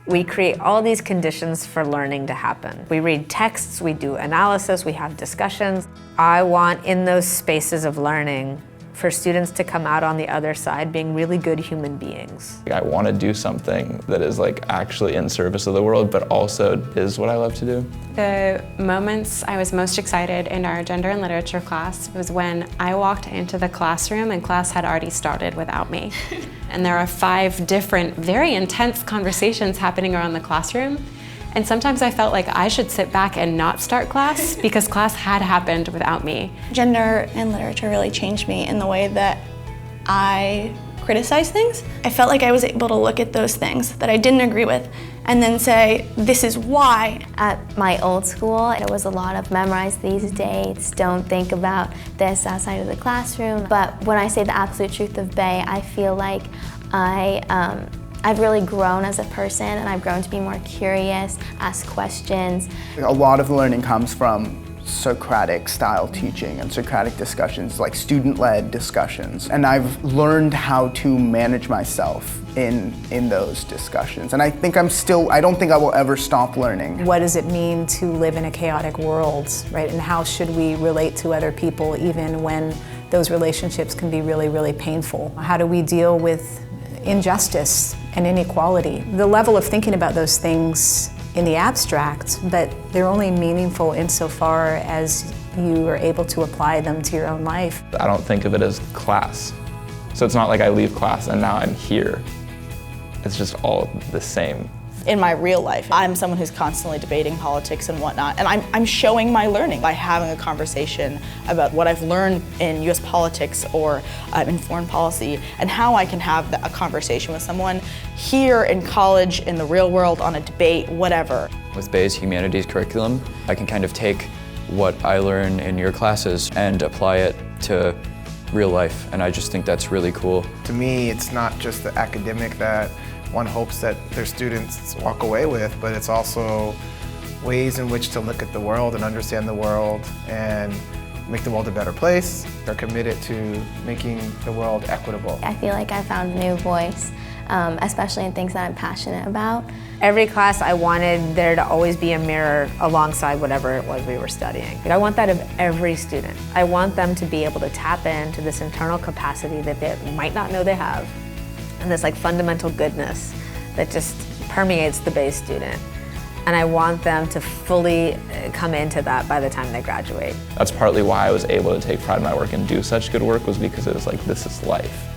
We create all these conditions for learning to happen. We read texts, we do analysis, we have discussions. I want in those spaces of learning for students to come out on the other side being really good human beings. I want to do something that is actually in service of the world, but also is what I love to do. The moments I was most excited in our gender and literature class was when I walked into the classroom and class had already started without me. And there are 5 different, very intense conversations happening around the classroom. And sometimes I felt like I should sit back and not start class because class had happened without me. Gender and literature really changed me in the way that I criticize things. I felt like I was able to look at those things that I didn't agree with and then say, this is why. At my old school, it was a lot of memorize these dates, don't think about this outside of the classroom. But when I say the absolute truth of Bay, I feel like I've really grown as a person, and I've grown to be more curious, ask questions. A lot of learning comes from Socratic style teaching and Socratic discussions, like student-led discussions. And I've learned how to manage myself in those discussions. And I don't think I will ever stop learning. What does it mean to live in a chaotic world, right? And how should we relate to other people even when those relationships can be really, really painful? How do we deal with injustice and inequality? The level of thinking about those things in the abstract, but they're only meaningful insofar as you are able to apply them to your own life. I don't think of it as class. So it's not like I leave class and now I'm here. It's just all the same. In my real life, I'm someone who's constantly debating politics and whatnot, and I'm showing my learning by having a conversation about what I've learned in US politics or in foreign policy, and how I can have a conversation with someone here in college, in the real world, on a debate, whatever. With Bay's Humanities curriculum, I can kind of take what I learn in your classes and apply it to real life, and I just think that's really cool. To me, it's not just the academic that one hopes that their students walk away with, but it's also ways in which to look at the world and understand the world and make the world a better place. They're committed to making the world equitable. I feel like I found a new voice, especially in things that I'm passionate about. Every class I wanted there to always be a mirror alongside whatever it was we were studying. I want that of every student. I want them to be able to tap into this internal capacity that they might not know they have, and this fundamental goodness that just permeates the Bay student. And I want them to fully come into that by the time they graduate. That's partly why I was able to take pride in my work and do such good work, was because it was this is life.